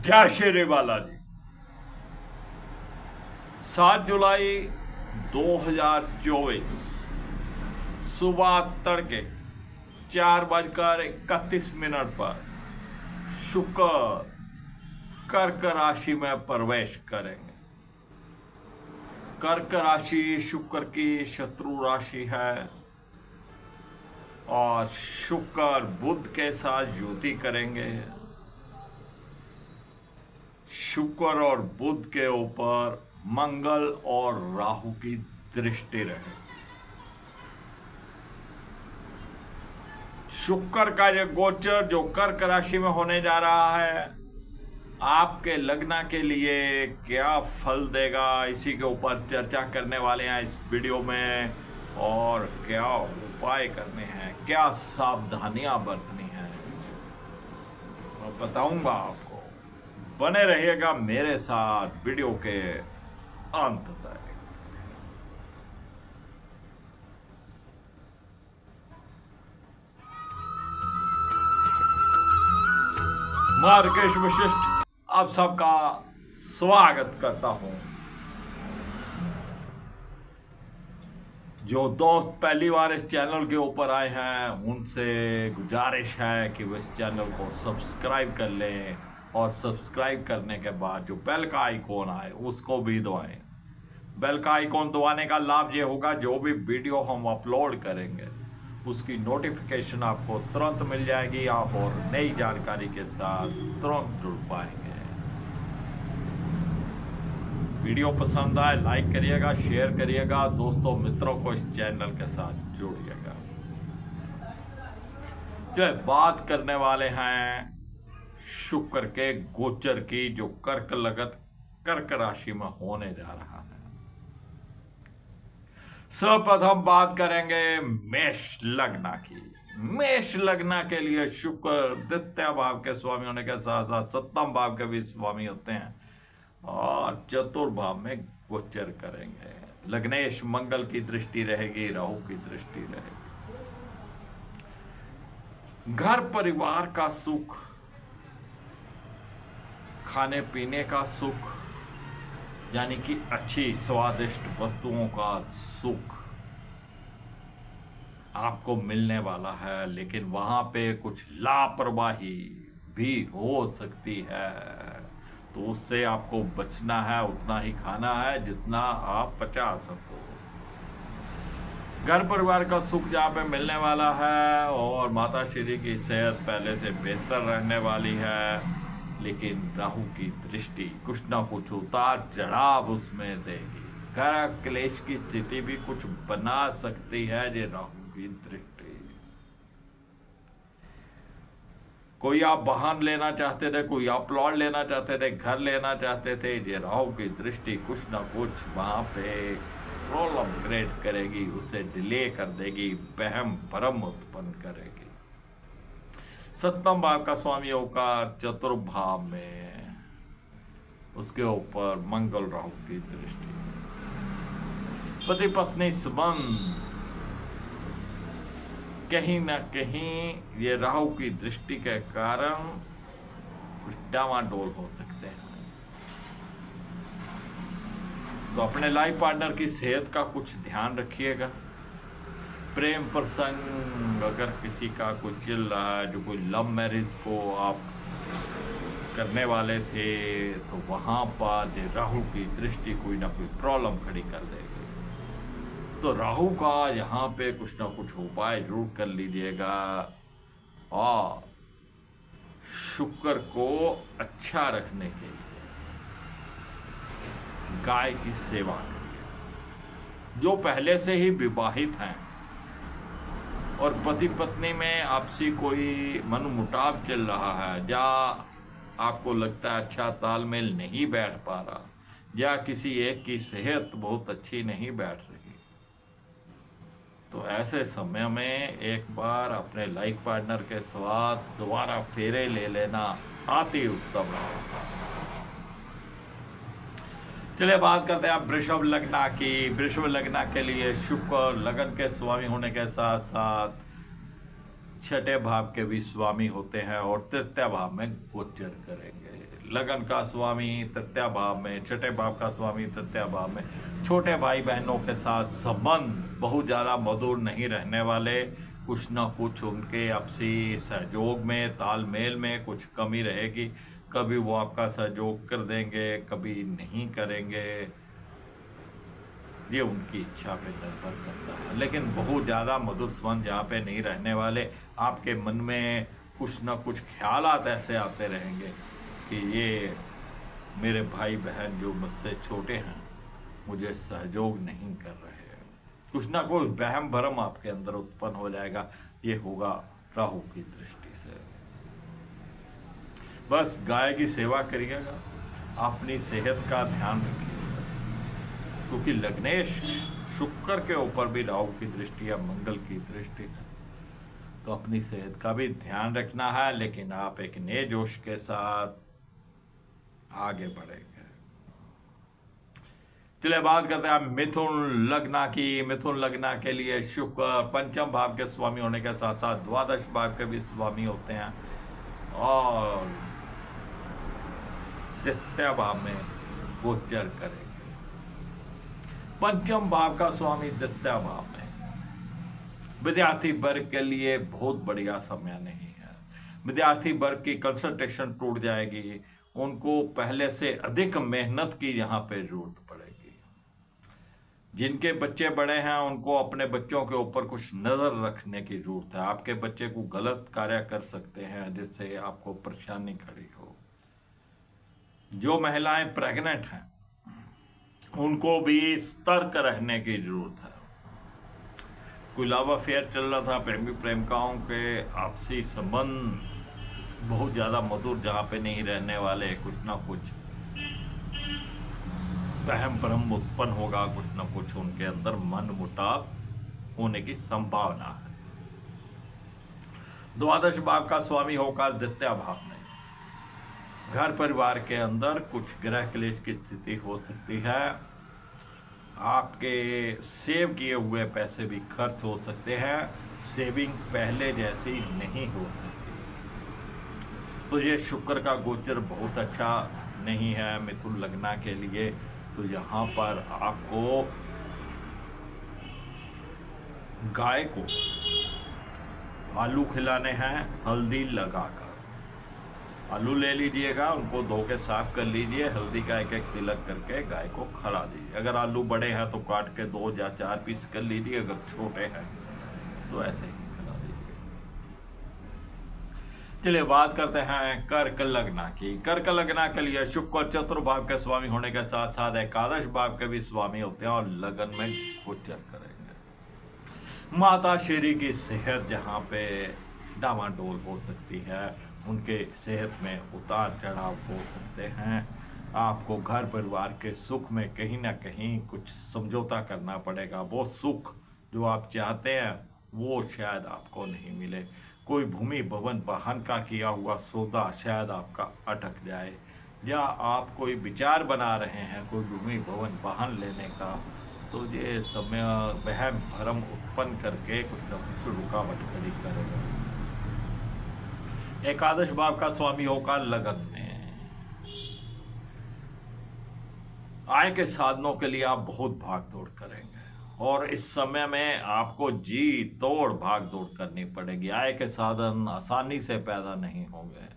जय श्री बालाजी। 7 जुलाई 2024 सुबह तड़के 4:31 पर शुक्र कर्क राशि में प्रवेश करेंगे। कर्क राशि शुक्र की शत्रु राशि है और शुक्र बुध के साथ युति करेंगे। शुक्र और बुध के ऊपर मंगल और राहु की दृष्टि रहेगी। शुक्र का यह गोचर जो कर्क राशि में होने जा रहा है आपके लग्न के लिए क्या फल देगा, इसी के ऊपर चर्चा करने वाले हैं इस वीडियो में। और क्या उपाय करने हैं, क्या सावधानियां बरतनी है, मैं बताऊंगा आपको। बने रहिएगा मेरे साथ वीडियो के अंत तक। मैं राकेश वशिष्ठ आप सबका स्वागत करता हूं। जो दोस्त पहली बार इस चैनल के ऊपर आए हैं उनसे गुजारिश है कि वो इस चैनल को सब्सक्राइब कर लें और सब्सक्राइब करने के बाद जो बेल का आइकॉन आए उसको भी दबाएं। बेल का आइकॉन दबाने का लाभ ये होगा जो भी वीडियो हम अपलोड करेंगे उसकी नोटिफिकेशन आपको तुरंत मिल जाएगी। आप और नई जानकारी के साथ तुरंत जुड़ पाएंगे। वीडियो पसंद आए लाइक करिएगा, शेयर करिएगा, दोस्तों मित्रों को इस चैनल के साथ जोड़िएगा। चलिए बात करने वाले हैं शुक्र के गोचर की जो कर्क राशि में होने जा रहा है। सर्वप्रथम बात करेंगे मेष लग्न की। मेष लग्न के लिए शुक्र द्वितीय भाव के स्वामी होने के साथ साथ सप्तम भाव के भी स्वामी होते हैं और चतुर्थ भाव में गोचर करेंगे। लग्नेश मंगल की दृष्टि रहेगी, राहु की दृष्टि रहेगी। घर परिवार का सुख, खाने पीने का सुख यानी कि अच्छी स्वादिष्ट वस्तुओं का सुख आपको मिलने वाला है, लेकिन वहां पे कुछ लापरवाही भी हो सकती है, तो उससे आपको बचना है। उतना ही खाना है जितना आप पचा सको। घर परिवार का सुख जहाँ पे मिलने वाला है और माता श्री की सेहत पहले से बेहतर रहने वाली है, लेकिन राहु की दृष्टि कुछ ना कुछ उतार चढ़ाव उसमें देगी। घर क्लेश की स्थिति भी कुछ बना सकती है ये राहु की दृष्टि। कोई आप वाहन लेना चाहते थे, कोई आप प्लॉट लेना चाहते थे, घर लेना चाहते थे, ये राहु की दृष्टि कुछ ना कुछ वहां पे प्रॉब्लम क्रिएट करेगी, उसे डिले कर देगी, वहम भरम उत्पन्न करेगी। सप्तम भाव का स्वामी होगा चतुर्थ भाव में, उसके ऊपर मंगल राहु की दृष्टि। पति पत्नी संबंध कहीं ना कहीं ये राहु की दृष्टि के कारण कुछ डामाडोल हो सकते हैं, तो अपने लाइफ पार्टनर की सेहत का कुछ ध्यान रखिएगा। प्रेम प्रसंग अगर किसी का कुछ चल रहा है, जो कोई लव मैरिज को आप करने वाले थे, तो वहाँ पर राहु की दृष्टि कोई ना कोई प्रॉब्लम खड़ी कर देगी। तो राहु का यहाँ पे कुछ ना कुछ उपाय जरूर कर लीजिएगा और शुक्र को अच्छा रखने के लिए गाय की सेवा करिए। जो पहले से ही विवाहित हैं और पति पत्नी में आपसी कोई मनमुटाव चल रहा है, या आपको लगता है अच्छा तालमेल नहीं बैठ पा रहा, या किसी एक की सेहत बहुत अच्छी नहीं बैठ रही, तो ऐसे समय में एक बार अपने लाइफ पार्टनर के साथ दोबारा फेरे ले लेना अति उत्तम है। चलिए बात करते हैं वृषभ लग्न की। वृषभ लग्न के लिए शुक्र लगन के स्वामी होने के साथ साथ छठे भाव के भी स्वामी होते हैं और तृतीय भाव में गोचर करेंगे। लगन का स्वामी तृतीय भाव में, छठे भाव का स्वामी तृतीय भाव में। छोटे भाई बहनों के साथ संबंध बहुत ज़्यादा मधुर नहीं रहने वाले, कुछ ना कुछ उनके आपसी सहयोग में, तालमेल में कुछ कमी रहेगी। कभी वो आपका सहयोग कर देंगे, कभी नहीं करेंगे, ये उनकी इच्छा पे निर्भर करता है। लेकिन बहुत ज़्यादा मधुर संबंध यहाँ पे नहीं रहने वाले। आपके मन में कुछ ना कुछ ख्यालात ऐसे आते रहेंगे कि ये मेरे भाई बहन जो मुझसे छोटे हैं मुझे सहयोग नहीं कर रहे हैं। कुछ ना कुछ वहम भरम आपके अंदर उत्पन्न हो जाएगा। ये होगा राहु की दृष्टि से। बस गाय की सेवा करिएगा, अपनी सेहत का ध्यान रखिएगा, क्योंकि लग्नेश शुक्र के ऊपर भी राहु की दृष्टि या मंगल की दृष्टि है, तो अपनी सेहत का भी ध्यान रखना है। लेकिन आप एक नए जोश के साथ आगे बढ़ेंगे। चलिए बात करते हैं मिथुन लग्न की। मिथुन लग्न के लिए शुक्र पंचम भाव के स्वामी होने के साथ साथ द्वादश भाव के भी स्वामी होते हैं और तृतीय भाव में गोचर करेंगे। पंचम भाव का स्वामी तृतीय भाव में विद्यार्थी वर्ग के लिए बहुत बढ़िया समय नहीं है। विद्यार्थी वर्ग की कंसंट्रेशन टूट जाएगी, उनको पहले से अधिक मेहनत की यहाँ पे जरूरत पड़ेगी। जिनके बच्चे बड़े हैं उनको अपने बच्चों के ऊपर कुछ नज़र रखने की जरूरत है। आपके बच्चे को गलत कार्य कर सकते हैं जिससे आपको परेशानी खड़ी हो। जो महिलाएं प्रेग्नेंट हैं उनको भी सतर्क रहने की जरूरत है। कोई लव अफेयर चल रहा था, प्रेमी प्रेमिकाओं के आपसी संबंध बहुत ज़्यादा मधुर जहाँ पे नहीं रहने वाले, कुछ ना कुछ वहम भ्रम उत्पन्न होगा, कुछ ना कुछ उनके अंदर मन मुटाव होने की संभावना है। द्वादश भाव का स्वामी होकर द्वितीय भाव में घर परिवार के अंदर कुछ ग्रह क्लेश की स्थिति हो सकती है। आपके सेव किए हुए पैसे भी खर्च हो सकते हैं, सेविंग पहले जैसी नहीं हो सकती। तो ये शुक्र का गोचर बहुत अच्छा नहीं है मिथुन लग्न के लिए। तो यहाँ पर आपको गाय को आलू खिलाने हैं हल्दी लगाकर। आलू ले लीजिएगा, उनको धो के साफ कर लीजिए, हल्दी का एक एक तिलक करके गाय को खिला दीजिए। अगर आलू बड़े हैं तो काट के 2 या 4 पीस कर लीजिए, अगर छोटे हैं तो ऐसे ही खिला दीजिए। चलिए बात करते हैं कर्क लग्न की। कर्क लग्न के लिए शुक्र चतुर्भाव के स्वामी होने के साथ साथ एकादश भाव के भी स्वामी होते हैं और लगन में गोचर करेंगे। माता श्री की सेहत जहाँ पे डामाडोल हो सकती है, उनके सेहत में उतार चढ़ाव हो सकते हैं। आपको घर परिवार के सुख में कहीं ना कहीं कुछ समझौता करना पड़ेगा। वो सुख जो आप चाहते हैं वो शायद आपको नहीं मिले। कोई भूमि भवन वाहन का किया हुआ सौदा शायद आपका अटक जाए, या आप कोई विचार बना रहे हैं कोई भूमि भवन वाहन लेने का, तो ये समय वहम भरम उत्पन्न करके कुछ न कुछ रुकावट खड़ी करेगा। एकादश भाव का स्वामी होगा लगन में। आय के साधनों के लिए आप बहुत भाग दौड़ करेंगे और इस समय में आपको जी तोड़ भाग दौड़ करनी पड़ेगी। आय के साधन आसानी से पैदा नहीं होंगे,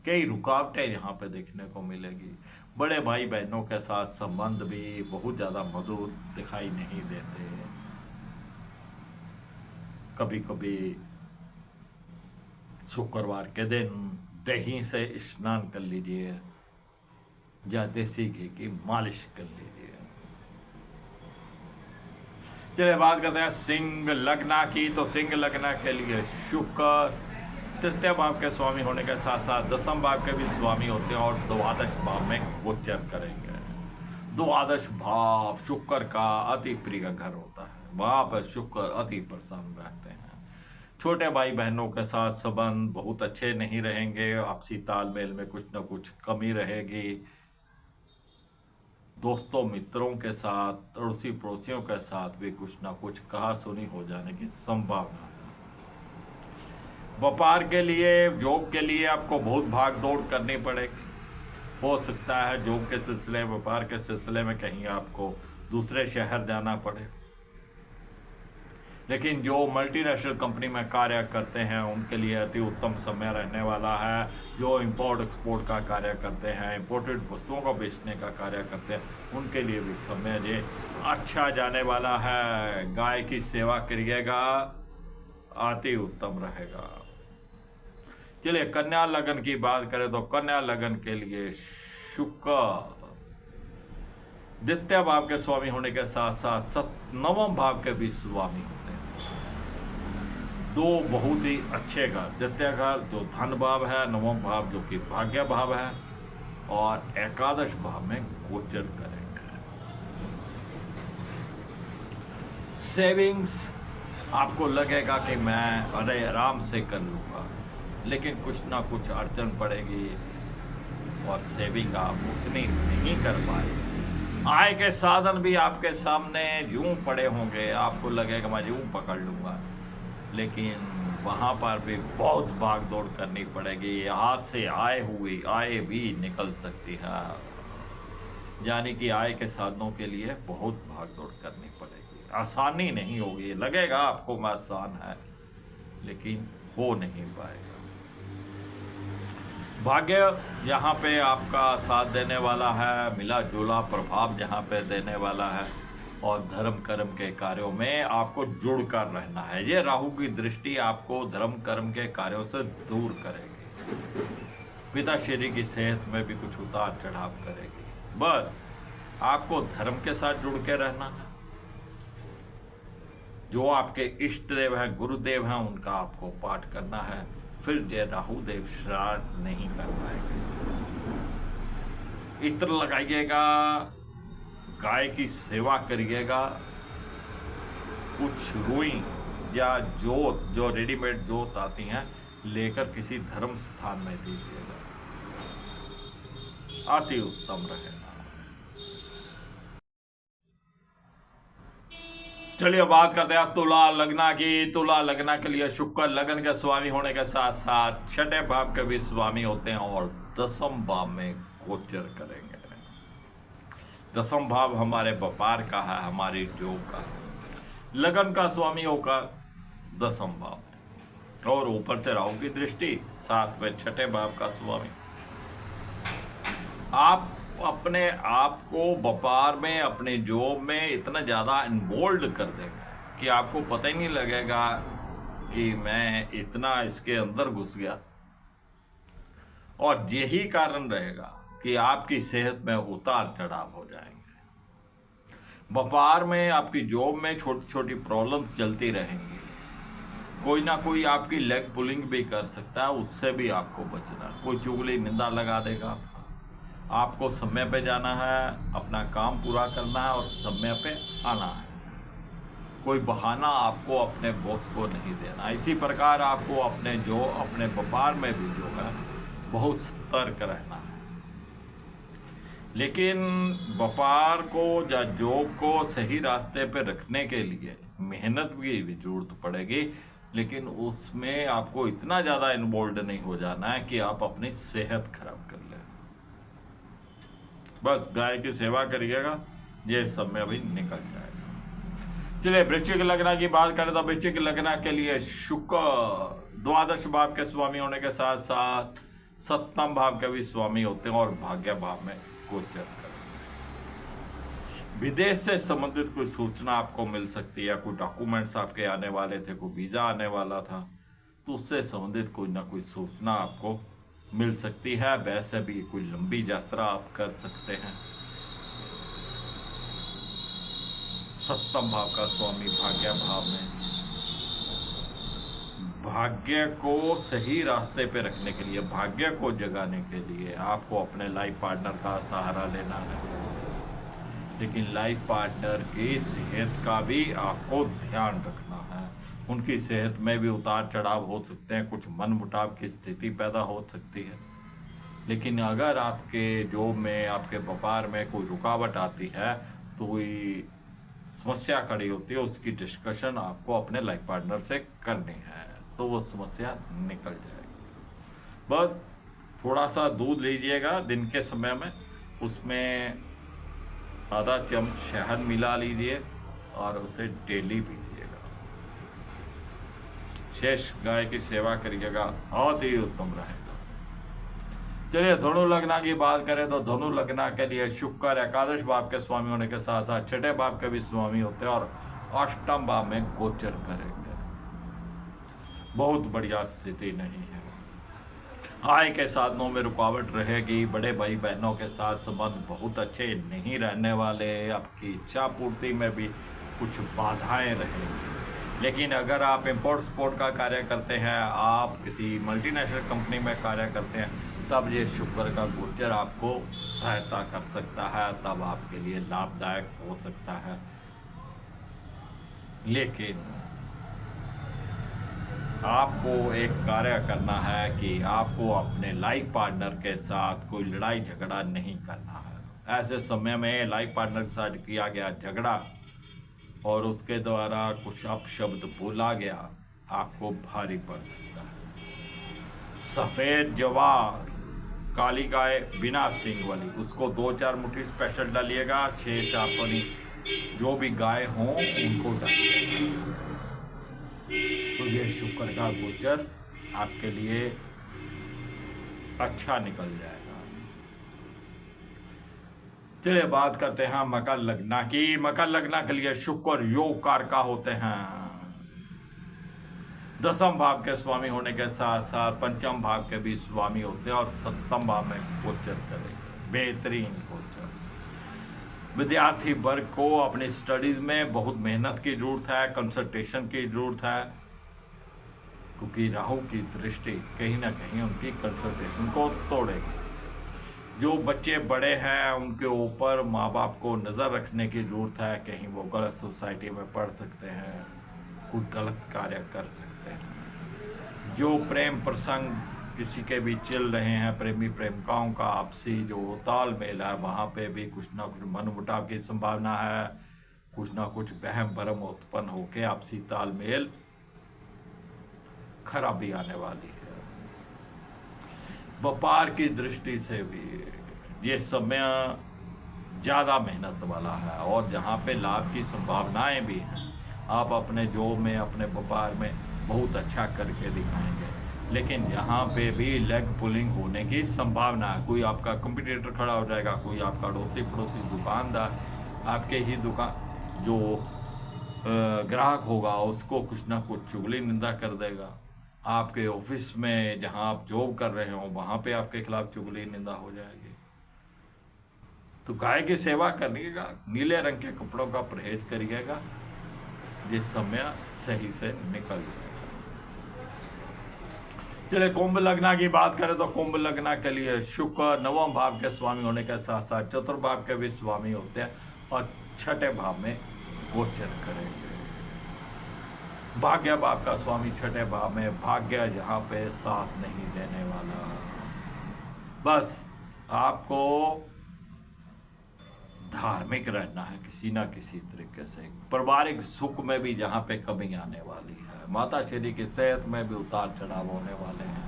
कई रुकावटें यहाँ पे देखने को मिलेगी। बड़े भाई बहनों के साथ संबंध भी बहुत ज़्यादा मधुर दिखाई नहीं देते। कभी कभी शुक्रवार के दिन दही से स्नान कर लीजिए या देसी घी की मालिश कर लीजिए। चलिए बात करते हैं सिंह लग्न की। तो सिंह लग्न के लिए शुक्र तृतीय भाव के स्वामी होने के साथ साथ दसम भाव के भी स्वामी होते हैं और द्वादश भाव में गोचर करेंगे। द्वादश भाव शुक्र का अति प्रिय घर होता है, वहाँ पर शुक्र अति प्रसन्न रहते हैं। छोटे भाई बहनों के साथ संबंध बहुत अच्छे नहीं रहेंगे, आपसी तालमेल में कुछ न कुछ कमी रहेगी। दोस्तों मित्रों के साथ, अड़ोसी पड़ोसियों के साथ भी कुछ ना कुछ कहा सुनी हो जाने की संभावना है। व्यापार के लिए, जॉब के लिए आपको बहुत भाग दौड़ करनी पड़ेगी। हो सकता है जॉब के सिलसिले, व्यापार के सिलसिले में कहीं आपको दूसरे शहर जाना पड़े। लेकिन जो मल्टीनेशनल कंपनी में कार्य करते हैं उनके लिए अति उत्तम समय रहने वाला है। जो इंपोर्ट एक्सपोर्ट का कार्य करते हैं, इंपोर्टेड वस्तुओं को बेचने का कार्य करते हैं, उनके लिए भी समय जो अच्छा जाने वाला है। गाय की सेवा करिएगा, अति उत्तम रहेगा। चलिए कन्या लगन की बात करें तो कन्या लगन के लिए शुक्र द्वितीय भाव के स्वामी होने के साथ साथ नवम भाव के भी स्वामी होते हैं। दो बहुत ही अच्छे घर, द्वितीय घर जो धन भाव है, नवम भाव जो कि भाग्य भाव है, और एकादश भाव में गोचर करेंगे। सेविंग्स आपको लगेगा कि मैं अरे आराम से कर लूँगा, लेकिन कुछ ना कुछ अड़चन पड़ेगी और सेविंग आप उतनी नहीं कर पाएंगे। आय के साधन भी आपके सामने यूं पड़े होंगे, आपको लगेगा मैं यूं पकड़ लूँगा, लेकिन वहाँ पर भी बहुत भाग दौड़ करनी पड़ेगी। हाथ से आय हुई आय भी निकल सकती है, यानी कि आय के साधनों के लिए बहुत भाग दौड़ करनी पड़ेगी। आसानी नहीं होगी, लगेगा आपको मैं आसान है, लेकिन हो नहीं पाएगा। भाग्य यहाँ पे आपका साथ देने वाला है, मिला जुला प्रभाव जहाँ पे देने वाला है, और धर्म कर्म के कार्यों में आपको जुड़ कर रहना है। ये राहु की दृष्टि आपको धर्म कर्म के कार्यों से दूर करेगी। पिताश्री की सेहत में भी कुछ उतार चढ़ाव करेगी। बस आपको धर्म के साथ जुड़ के रहना है। जो आपके इष्ट देव हैं, गुरुदेव हैं, उनका आपको पाठ करना है। फिर जय राहु देव श्राद्ध नहीं कर पाएंगे। इत्र लगाइएगा, गाय की सेवा करिएगा, कुछ रुई या जोत जो रेडीमेड जोत आती हैं लेकर किसी धर्म स्थान में दीजिएगा, अति उत्तम रहेगा। चलिए बात करते हैं तुला लग्ना की। तुला लग्ना के लिए शुक्र लगन के स्वामी होने के साथ साथ छठे भाव के भी स्वामी होते हैं और दसम भाव में गोचर करेंगे। दसम भाव हमारे व्यापार का है, हमारी जॉब का। लगन का स्वामी होगा दसम भाव, और ऊपर से राहु की दृष्टि, साथ में छठे भाव का स्वामी। आप अपने आप को व्यापार में, अपने जॉब में इतना ज़्यादा इन्वॉल्व कर देंगे कि आपको पता ही नहीं लगेगा कि मैं इतना इसके अंदर घुस गया। और यही कारण रहेगा कि आपकी सेहत में उतार चढ़ाव हो जाएंगे। व्यापार में, आपकी जॉब में छोटी छोटी प्रॉब्लम्स चलती रहेंगी। कोई ना कोई आपकी लेग पुलिंग भी कर सकता है, उससे भी आपको बचना। कोई चुगली निंदा लगा देगा। आपको समय पे जाना है, अपना काम पूरा करना है और समय पे आना है। कोई बहाना आपको अपने बॉस को नहीं देना। इसी प्रकार आपको अपने व्यापार में भी जो है बहुत सतर्क रहना है। लेकिन व्यापार को या जॉब को सही रास्ते पे रखने के लिए मेहनत की भी जरूरत पड़ेगी, लेकिन उसमें आपको इतना ज़्यादा इन्वॉल्व नहीं हो जाना है कि आप अपनी सेहत खराब कर लें। बस गाय की सेवा करिएगा, ये सब में अभी निकल जाएगा। चलिए वृश्चिक लग्न की बात करें तो वृश्चिक लग्न के लिए शुक्र द्वादश भाव के स्वामी होने के साथ साथ सप्तम भाव के भी स्वामी होते हैं और भाग्य भाव में गोचर करेंगे। विदेश से संबंधित कोई सूचना आपको मिल सकती है, कोई डॉक्यूमेंट्स आपके आने वाले थे, कोई वीज़ा आने वाला था, तो उससे संबंधित कोई ना कोई सूचना आपको मिल सकती है। वैसे भी कोई लंबी यात्रा आप कर सकते हैं। सप्तम भाव का स्वामी भाग्य भाव में, भाग्य को सही रास्ते पे रखने के लिए, भाग्य को जगाने के लिए आपको अपने लाइफ पार्टनर का सहारा लेना है। लेकिन लाइफ पार्टनर की सेहत का भी आपको ध्यान रखना है। उनकी सेहत में भी उतार चढ़ाव हो सकते हैं, कुछ मनमुटाव की स्थिति पैदा हो सकती है। लेकिन अगर आपके जॉब में, आपके व्यापार में कोई रुकावट आती है, तो कोई समस्या खड़ी होती है, उसकी डिस्कशन आपको अपने लाइफ पार्टनर से करनी है, तो वो समस्या निकल जाएगी। बस थोड़ा सा दूध लीजिएगा दिन के समय में, उसमें आधा चम्मच शहद मिला लीजिए और उसे डेली पीजिएगा। शेष गाय की सेवा करिएगा, बहुत ही उत्तम रहेगा। चलिए धनु लग्न की बात करें तो धनु लग्न के लिए शुक्र एकादश भाव के स्वामी होने के साथ साथ छठे भाव के भी स्वामी होते हैं और अष्टम भाव में गोचर करेंगे। बहुत बढ़िया स्थिति नहीं है। आय के साधनों में रुकावट रहेगी, बड़े भाई बहनों के साथ संबंध बहुत अच्छे नहीं रहने वाले, आपकी इच्छा पूर्ति में भी कुछ बाधाएं रहेंगी। लेकिन अगर आप इंपोर्ट एक्सपोर्ट का कार्य करते हैं, आप किसी मल्टीनेशनल कंपनी में कार्य करते हैं, तब ये शुक्र का गोचर आपको सहायता कर सकता है, तब आपके लिए लाभदायक हो सकता है। लेकिन आपको एक कार्य करना है कि आपको अपने लाइफ पार्टनर के साथ कोई लड़ाई झगड़ा नहीं करना है। ऐसे समय में लाइफ पार्टनर के साथ किया गया झगड़ा और उसके द्वारा कुछ अपशब्द बोला गया, आपको भारी पड़ सकता है। सफ़ेद जवार, काली गाय बिना सींग वाली, उसको 2-4 मुट्ठी स्पेशल डालिएगा। 6-7 वाली जो भी गाय हों उनको डालिएगा, तो ये शुक्र का गोचर आपके लिए अच्छा निकल जाएगा। चलिए बात करते हैं मकर लग्न की। मकर लग्न के लिए शुक्र योग कारका होते हैं। 10वें भाव के स्वामी होने के साथ साथ 5वें भाव के भी स्वामी होते हैं और 7वें भाव में गोचर करेंगे। बेहतरीन गोचर। विद्यार्थी वर्ग को अपनी स्टडीज में बहुत मेहनत की जरूरत है, कंसंट्रेशन की जरूरत है, क्योंकि राहु की दृष्टि कहीं ना कहीं उनकी कंसंट्रेशन को तोड़ेगी। जो बच्चे बड़े हैं उनके ऊपर माँ बाप को नज़र रखने की ज़रूरत है, कहीं वो गलत सोसाइटी में पढ़ सकते हैं, कोई गलत कार्य कर सकते हैं। जो प्रेम प्रसंग किसी के भी चल रहे हैं, प्रेमी प्रेमिकाओं का आपसी जो तालमेल है, वहाँ पे भी कुछ ना कुछ मनमुटाव की संभावना है, कुछ ना कुछ वहम भरम उत्पन्न होकर आपसी तालमेल खराबी आने वाली है। व्यापार की दृष्टि से भी ये समय ज़्यादा मेहनत वाला है और जहाँ पे लाभ की संभावनाएं भी हैं, आप अपने जॉब में, अपने व्यापार में बहुत अच्छा करके दिखाएंगे। लेकिन यहाँ पे भी लेग पुलिंग होने की संभावना है। कोई आपका कंपटीटर खड़ा हो जाएगा, कोई आपका अड़ोसी पड़ोसी दुकानदार, आपके ही दुकान जो ग्राहक होगा उसको कुछ ना कुछ चुगली निंदा कर देगा। आपके ऑफिस में जहां आप जॉब कर रहे हो वहां पे आपके खिलाफ चुगली निंदा हो जाएगी। तो गाय की सेवा करिएगा, नीले रंग के कपड़ों का परहेज करिएगा, जिस समय सही से निकल जाएगा। चलिए कुंभ लग्न की बात करें तो कुंभ लग्न के लिए शुक्र 9वें भाव के स्वामी होने के साथ साथ चतुर्भाव के भी स्वामी होते हैं और छठे भाव में गोचर करेंगे। भाग्य भाव का स्वामी छठे भाव में, भाग्य जहाँ पे साथ नहीं देने वाला। बस आपको धार्मिक रहना है किसी ना किसी तरीके से। पारिवारिक सुख में भी जहाँ पे कमी आने वाली है, माता श्री की सेहत में भी उतार चढ़ाव होने वाले हैं।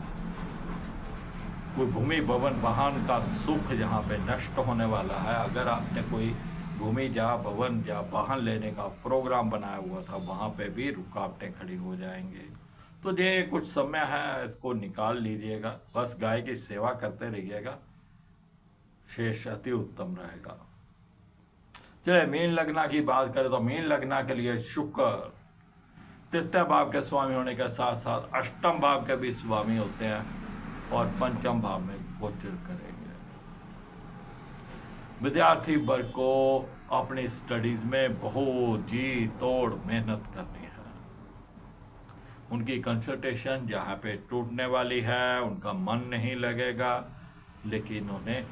कोई भूमि भवन वाहन का सुख जहाँ पे नष्ट होने वाला है। अगर आपने कोई भूमि या भवन या वाहन लेने का प्रोग्राम बनाया हुआ था, वहाँ पे भी रुकावटें खड़ी हो जाएंगे। तो ये कुछ समय है, इसको निकाल लीजिएगा। बस गाय की सेवा करते रहिएगा, शेष अति उत्तम रहेगा। चलिए मीन लग्न की बात करें तो मीन लग्न के लिए शुक्र तृतीय भाव के स्वामी होने के साथ साथ अष्टम भाव के भी स्वामी होते हैं और पंचम भाव में गोचर करेंगे। विद्यार्थी वर्ग को अपनी स्टडीज में बहुत जी तोड़ मेहनत करनी है। उनकी कंसंट्रेशन जहाँ पे टूटने वाली है, उनका मन नहीं लगेगा, लेकिन उन्हें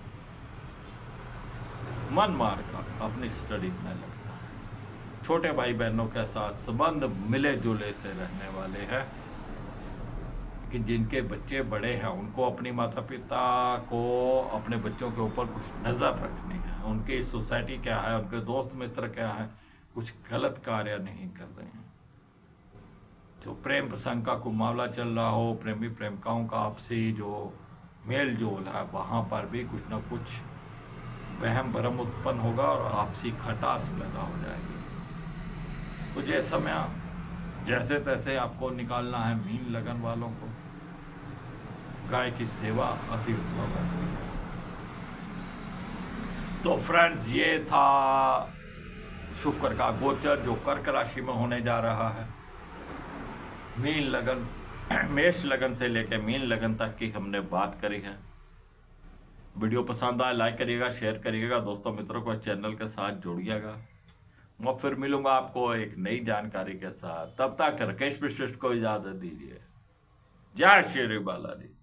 मन मार कर अपनी स्टडी में लगना है। छोटे भाई बहनों के साथ संबंध मिले जुले से रहने वाले हैं, लेकिन जिनके बच्चे बड़े हैं उनको अपनी माता पिता को अपने बच्चों के ऊपर कुछ नज़र रखनी है। उनकी सोसाइटी क्या है, उनके दोस्त मित्र क्या है, कुछ गलत कार्य नहीं कर रहे हैं। जो प्रेम प्रसंग का कोई मामला चल रहा हो, प्रेमी प्रेमिकाओं का आपसी जो मेल जोल है, वहाँ पर भी कुछ ना कुछ वहम भरम उत्पन्न होगा और आपसी खटास पैदा हो जाएगी। तो जैसे तैसे आपको निकालना है मीन लगन वालों को। गाय की सेवा अति उत्तम है। तो फ्रेंड्स, ये था शुक्र का गोचर जो कर्क राशि में होने जा रहा है। मीन लगन, मेष लगन से लेकर मीन लगन तक की हमने बात करी है। वीडियो पसंद आए लाइक करिएगा, शेयर करिएगा, दोस्तों मित्रों को चैनल के साथ जोड़िएगा। मैं फिर मिलूंगा आपको एक नई जानकारी के साथ। तब तक राकेश वशिष्ठ को इजाजत दीजिए। जय श्री बालाजी।